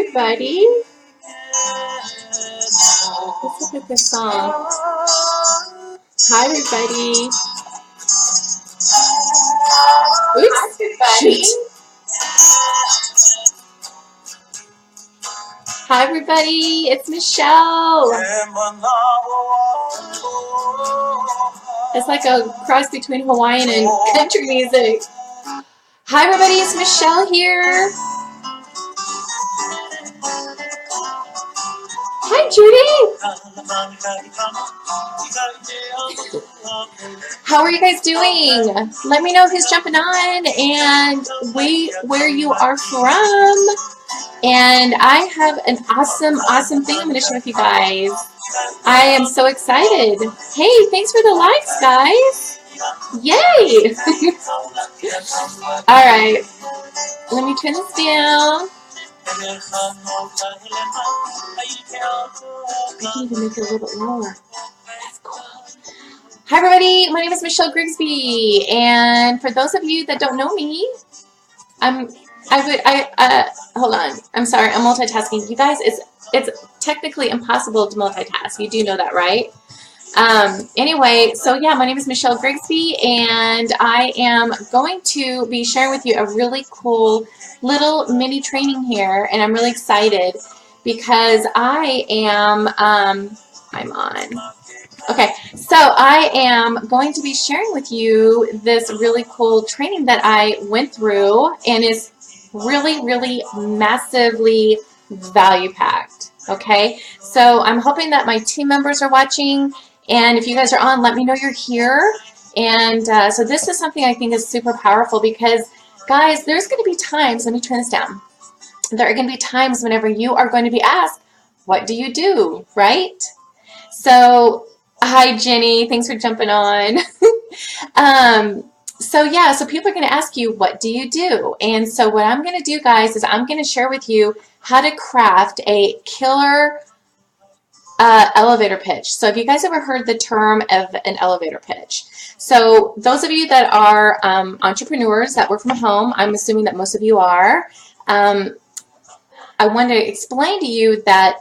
everybody. Let's look at this song. Hi, everybody. Oops. Shoot. Hi, everybody. It's Michelle. It's like a cross between Hawaiian and country music. Hi, everybody. It's Michelle here. Hi, Judy. How are you guys doing? Let me know who's jumping on and where you are from. And I have an awesome thing I'm going to share with you guys. I am so excited. Hey, thanks for the likes, guys. Yay. All right. Let me turn this down. I can even make it a little bit lower. That's cool. Hi, everybody. My name is Michelle Grigsby, and for those of you that don't know me, hold on. I'm sorry. I'm multitasking. You guys, it's technically impossible to multitask. You do know that, right? Anyway, so yeah, my name is Michelle Grigsby, and I am going to be sharing with you a really cool little mini training here, and I'm really excited because I am, I'm on. Okay, so I am going to be sharing with you this really cool training that I went through and is really massively value-packed, okay? So I'm hoping that my team members are watching, and if you guys are on, let me know you're here. And so this is something I think is super powerful because, guys, there's going to be times, let me turn this down. There are going to be times whenever you are going to be asked, what do you do, right? So, hi, Jenny. Thanks for jumping on. So people are going to ask you, what do you do? And so what I'm going to do, guys, is I'm going to share with you how to craft a killer elevator pitch. So have you guys ever heard the term of an elevator pitch? So those of you that are entrepreneurs that work from home, I'm assuming that most of you are, I want to explain to you that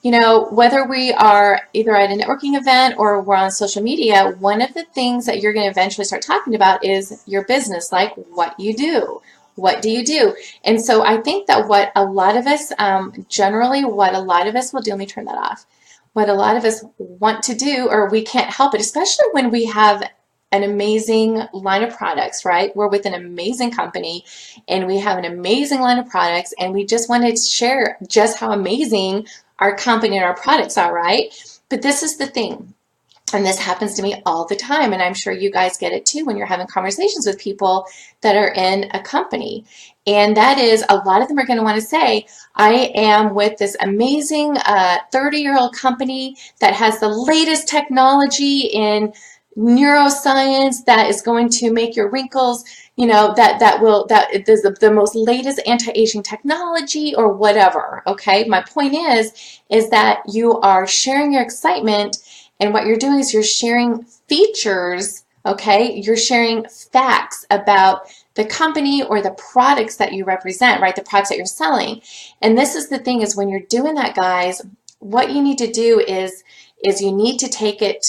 you know, whether we are either at a networking event or we're on social media, one of the things that you're going to eventually start talking about is your business, like what you do. What do you do? And so I think that what a lot of us, generally what a lot of us will do, let me turn that off, what a lot of us want to do, or we can't help it, especially when we have an amazing line of products, right? We're with an amazing company and we have an amazing line of products and we just want to share just how amazing our company and our products are, right? But this is the thing, and this happens to me all the time, and I'm sure you guys get it too when you're having conversations with people that are in a company. And that is, a lot of them are going to want to say, I am with this amazing 30-year-old company that has the latest technology in neuroscience that is going to make your wrinkles, you know, that is the most latest anti-aging technology or whatever, okay? My point is that you are sharing your excitement, and what you're doing is you're sharing features, okay? You're sharing facts about the company or the products that you represent, right? The products that you're selling. And this is the thing, is when you're doing that, guys, what you need to do is you need to take it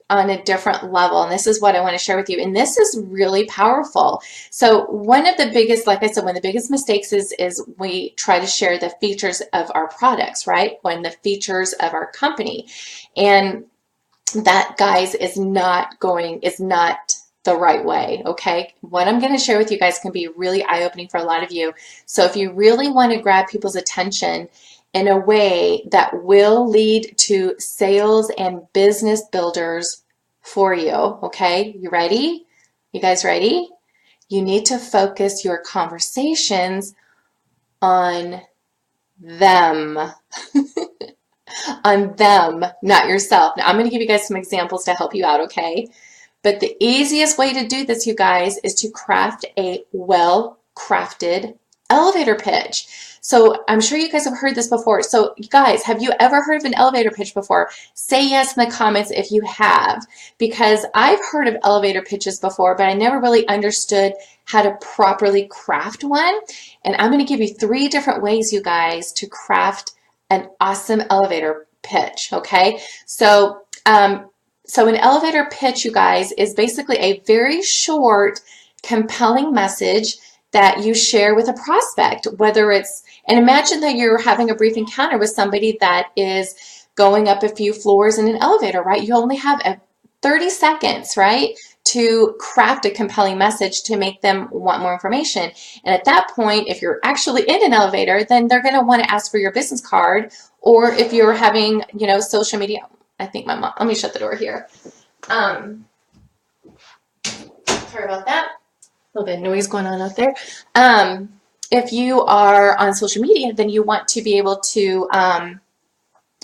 on a different level. And this is what I want to share with you. And this is really powerful. So one of the biggest, like I said, one of the biggest mistakes is we try to share the features of our products, right? When the features of our company. And that, guys, is not the right way, okay? What I'm going to share with you guys can be really eye-opening for a lot of you. So if you really want to grab people's attention in a way that will lead to sales and business builders for you, okay? You ready? You guys ready? You need to focus your conversations on them. On them, not yourself. Now, I'm going to give you guys some examples to help you out, okay? But the easiest way to do this, you guys, is to craft a well-crafted elevator pitch. So I'm sure you guys have heard this before. So you guys, have you ever heard of an elevator pitch before? Say yes in the comments if you have, because I've heard of elevator pitches before, but I never really understood how to properly craft one. And I'm going to give you 3 different ways, you guys, to craft an awesome elevator pitch. Okay. So an elevator pitch, you guys, is basically a very short, compelling message that you share with a prospect, whether it's, and imagine that you're having a brief encounter with somebody that is going up a few floors in an elevator, right? You only have 30 seconds, right, to craft a compelling message to make them want more information. And at that point, if you're actually in an elevator, then they're going to want to ask for your business card, or if you're having, you know, social media. I think my mom, let me shut the door here. Sorry about that. A little bit of noise going on out there. If you are on social media, then you want to be able to,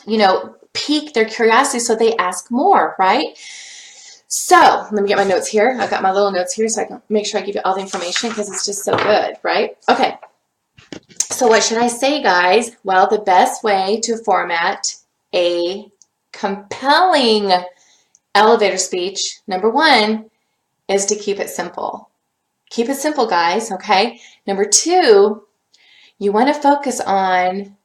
you know, pique their curiosity so they ask more, right? So let me get my notes here. I've got my little notes here so I can make sure I give you all the information because it's just so good, right? Okay. So what should I say, guys? Well, the best way to format a compelling elevator speech, number 1, is to keep it simple. Keep it simple, guys, okay? Number 2, you want to focus on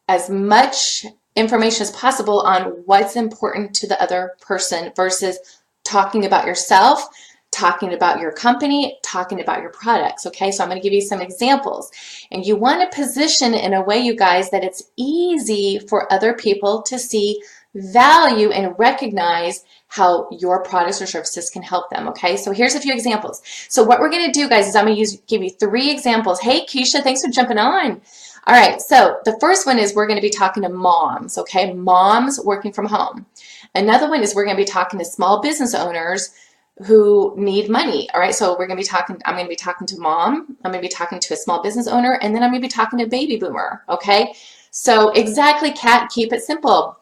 as much information as possible on what's important to the other person versus talking about yourself, talking about your company, talking about your products, okay? So I'm going to give you some examples. And you want to position it in a way, you guys, that it's easy for other people to see value and recognize how your products or services can help them, okay? So here's a few examples. So what we're going to do, guys, is I'm going to give you 3 examples. Hey, Keisha, thanks for jumping on. All right, so the first one is we're going to be talking to moms, okay? Moms working from home. Another one is we're going to be talking to small business owners who need money, all right? So we're going to be talking, I'm going to be talking to mom, I'm going to be talking to a small business owner, and then I'm going to be talking to a baby boomer, okay? So exactly, Kat, keep it simple.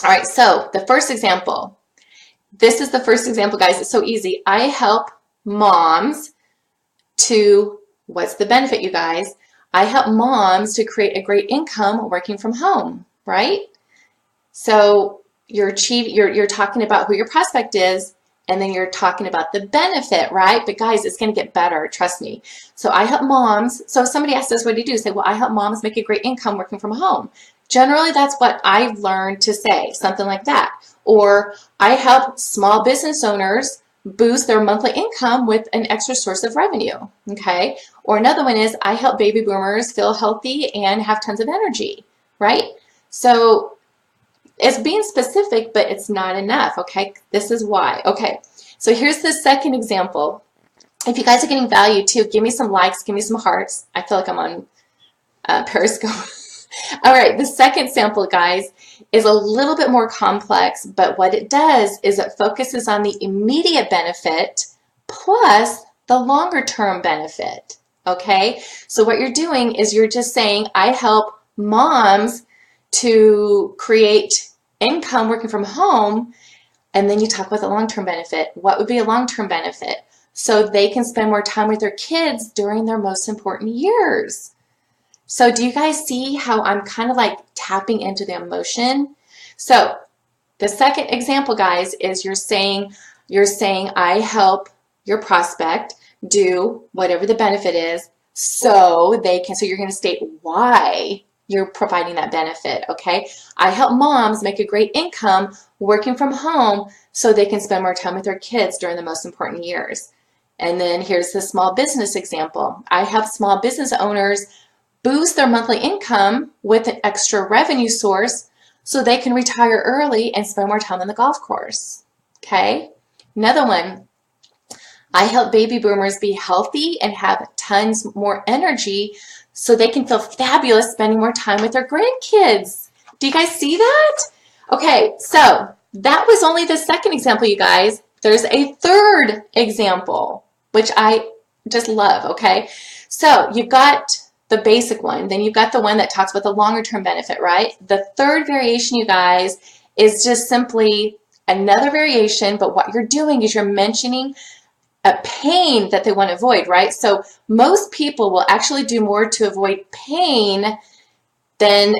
All right, so the first example, this is the first example, guys. It's so easy. I help moms to, what's the benefit, you guys? I help moms to create a great income working from home, right? So you're talking about who your prospect is, and then you're talking about the benefit, right? But guys, it's going to get better, trust me. So I help moms. So if somebody asks us, what do you do? Say, well, I help moms make a great income working from home. Generally, that's what I've learned to say, something like that. Or I help small business owners boost their monthly income with an extra source of revenue, okay? Or another one is I help baby boomers feel healthy and have tons of energy, right? So it's being specific, but it's not enough, okay? This is why. Okay, so here's the second example. If you guys are getting value too, give me some likes, give me some hearts. I feel like I'm on Periscope. All right, the second sample, guys, is a little bit more complex, but what it does is it focuses on the immediate benefit plus the longer term benefit, okay? So what you're doing is you're just saying, I help moms to create income working from home, and then you talk about the long-term benefit. What would be a long-term benefit? So they can spend more time with their kids during their most important years. So do you guys see how I'm kind of like tapping into the emotion? So the second example, guys, is you're saying I help your prospect do whatever the benefit is so they can, so you're going to state why you're providing that benefit, okay? I help moms make a great income working from home so they can spend more time with their kids during the most important years. And then here's the small business example. I help small business owners boost their monthly income with an extra revenue source so they can retire early and spend more time on the golf course, okay? Another one, I help baby boomers be healthy and have tons more energy so they can feel fabulous spending more time with their grandkids. Do you guys see that? Okay, so that was only the second example, you guys. There's a third example, which I just love, okay? So you've got the basic one, then you've got the one that talks about the longer term benefit, right? The third variation, you guys, is just simply another variation, but what you're doing is you're mentioning a pain that they want to avoid, right? So most people will actually do more to avoid pain than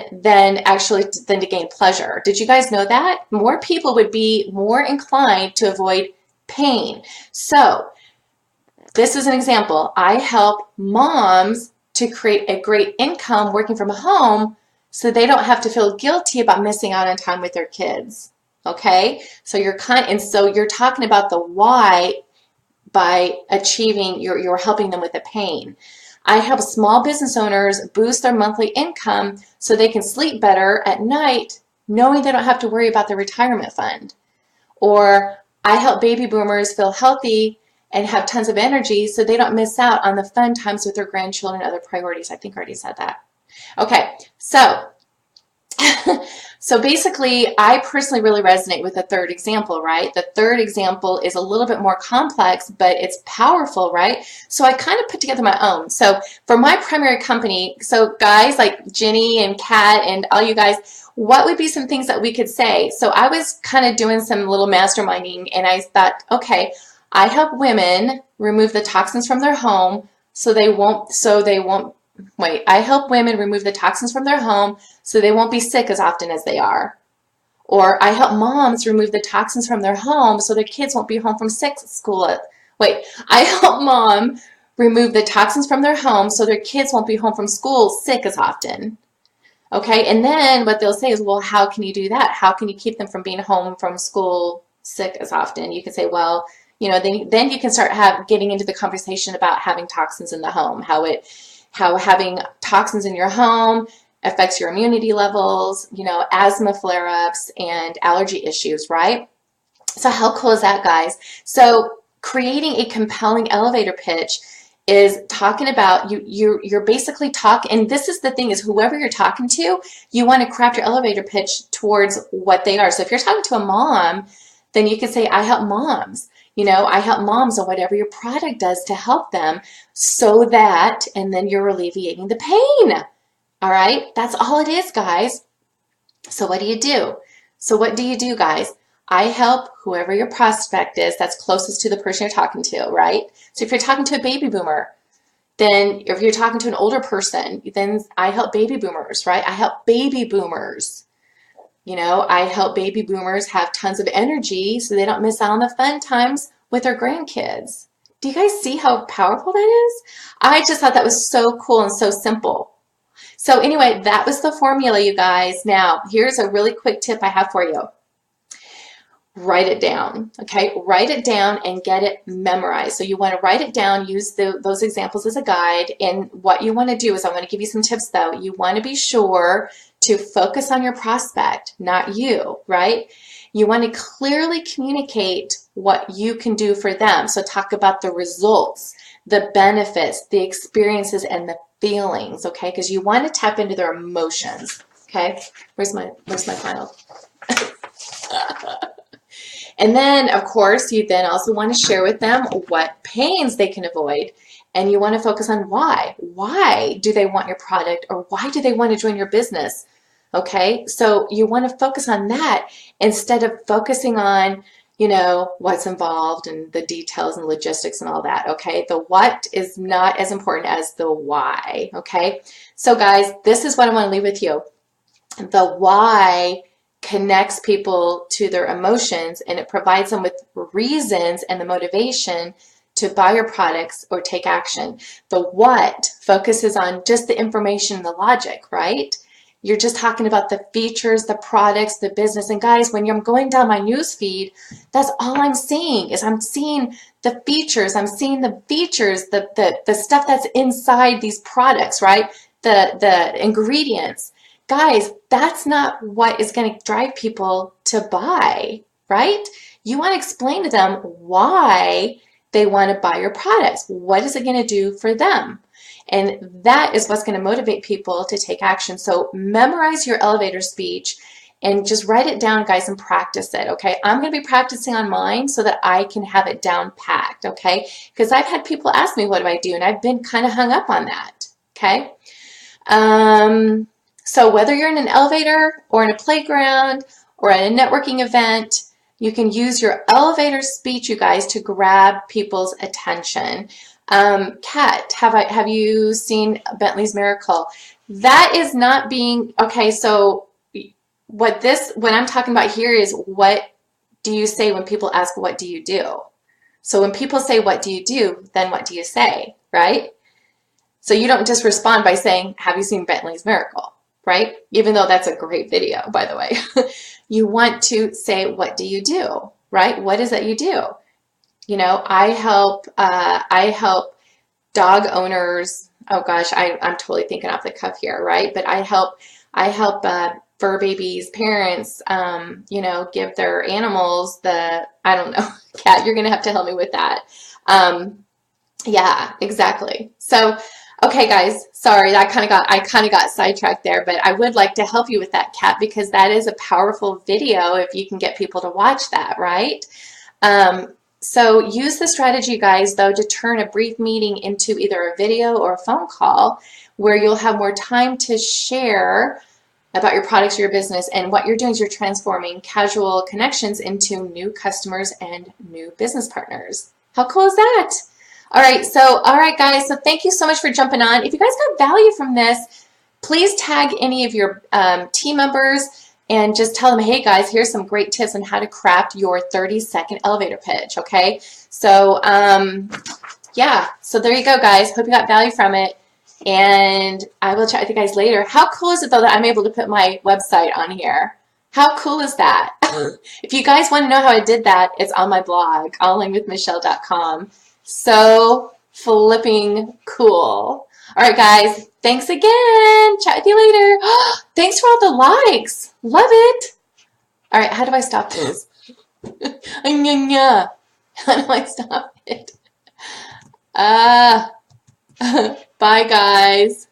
actually than to gain pleasure. Did you guys know that? More people would be more inclined to avoid pain. So this is an example. I help moms to create a great income working from home so they don't have to feel guilty about missing out on time with their kids. Okay? So you're talking about the why by achieving, you're helping them with the pain. I help small business owners boost their monthly income so they can sleep better at night knowing they don't have to worry about their retirement fund. Or I help baby boomers feel healthy and have tons of energy so they don't miss out on the fun times with their grandchildren and other priorities. I think I already said that. Okay, so so basically, I personally really resonate with the third example, right? The third example is a little bit more complex, but it's powerful, right? So I kind of put together my own. So for my primary company, so guys like Jenny and Kat and all you guys, what would be some things that we could say? So I was kind of doing some little masterminding, and I thought, okay, I help women remove the toxins from their home I help women remove the toxins from their home so they won't be sick as often as they are. Or I help moms remove the toxins from their home so their kids won't be home from school. I help mom remove the toxins from their home so their kids won't be home from school sick as often. Okay, and then what they'll say is, well, how can you do that? How can you keep them from being home from school sick as often? You can say, well, then you can start getting into the conversation about having toxins in the home, how having toxins in your home affects your immunity levels, asthma flare-ups and allergy issues, right? So how cool is that, guys? So creating a compelling elevator pitch is talking about, you're basically talking, and this is the thing, is whoever you're talking to, you want to craft your elevator pitch towards what they are. So if you're talking to a mom, then you can say, I help moms. I help moms on whatever your product does to help them so that, and then you're alleviating the pain. All right? That's all it is, guys. So what do you do? So what do you do, guys? I help whoever your prospect is that's closest to the person you're talking to, right? So if you're talking to a baby boomer, then if you're talking to an older person, then I help baby boomers, right? I help baby boomers. I help baby boomers have tons of energy so they don't miss out on the fun times with their grandkids. Do you guys see how powerful that is? I just thought that was so cool and so simple. So anyway, that was the formula, you guys. Now, here's a really quick tip I have for you. Write it down, okay? Write it down and get it memorized. So you want to write it down, use those examples as a guide. And what you want to do is, I'm going to give you some tips though. You want to be sure to focus on your prospect, not you, right? You want to clearly communicate what you can do for them. So talk about the results, the benefits, the experiences, and the feelings, okay? Because you want to tap into their emotions, okay? Where's my final? And then, of course, you then also want to share with them what pains they can avoid. And you want to focus on why. Why do they want your product, or why do they want to join your business? Okay, so you want to focus on that instead of focusing on, what's involved and the details and logistics and all that, okay? The what is not as important as the why, okay? So guys, this is what I want to leave with you. The why connects people to their emotions, and it provides them with reasons and the motivation to buy your products or take action. The what focuses on just the information and the logic, right? You're just talking about the features, the products, the business. And guys, when I'm going down my news feed, that's all I'm seeing is I'm seeing the features. I'm seeing the features, the stuff that's inside these products, right? The ingredients. Guys, that's not what is going to drive people to buy, right? You want to explain to them why they want to buy your products. What is it going to do for them? And that is what's going to motivate people to take action. So memorize your elevator speech and just write it down, guys, and practice it, okay? I'm going to be practicing on mine so that I can have it down packed, okay? Because I've had people ask me, what do I do? And I've been kind of hung up on that, okay? So whether you're in an elevator or in a playground or at a networking event, You can use your elevator speech, you guys, to grab people's attention. Kat, have you seen Bentley's Miracle? That is not being okay. So what I'm talking about here is, what do you say when people ask, what do you do? So when people say, what do you do? Then what do you say, right? So you don't just respond by saying, have you seen Bentley's Miracle, right? Even though that's a great video, by the way. You want to say, what do you do, right? What is it you do? You know, I help dog owners. Oh gosh, I'm totally thinking off the cuff here, right? But I help fur babies' parents, you know, give their animals I don't know, Kat, you're gonna have to help me with that. Yeah, exactly. So, okay, guys, sorry, I kind of got sidetracked there, but I would like to help you with that, Kat, because that is a powerful video if you can get people to watch that, right? So use the strategy, guys, though, to turn a brief meeting into either a video or a phone call where you'll have more time to share about your products or your business. And what you're doing is you're transforming casual connections into new customers and new business partners. How cool is that? All right, guys, so thank you so much for jumping on. If you guys got value from this, please tag any of your team members and just tell them, hey guys, here's some great tips on how to craft your 30-second elevator pitch, okay? So, yeah, so there you go, guys. Hope you got value from it. And I will chat with you guys later. How cool is it, though, that I'm able to put my website on here? How cool is that? If you guys want to know how I did that, it's on my blog, onlinewithmichelle.com. So flipping cool. All right, guys. Thanks again. Chat with you later. Thanks for all the likes. Love it. All right, how do I stop this? How do I stop it? Bye, guys.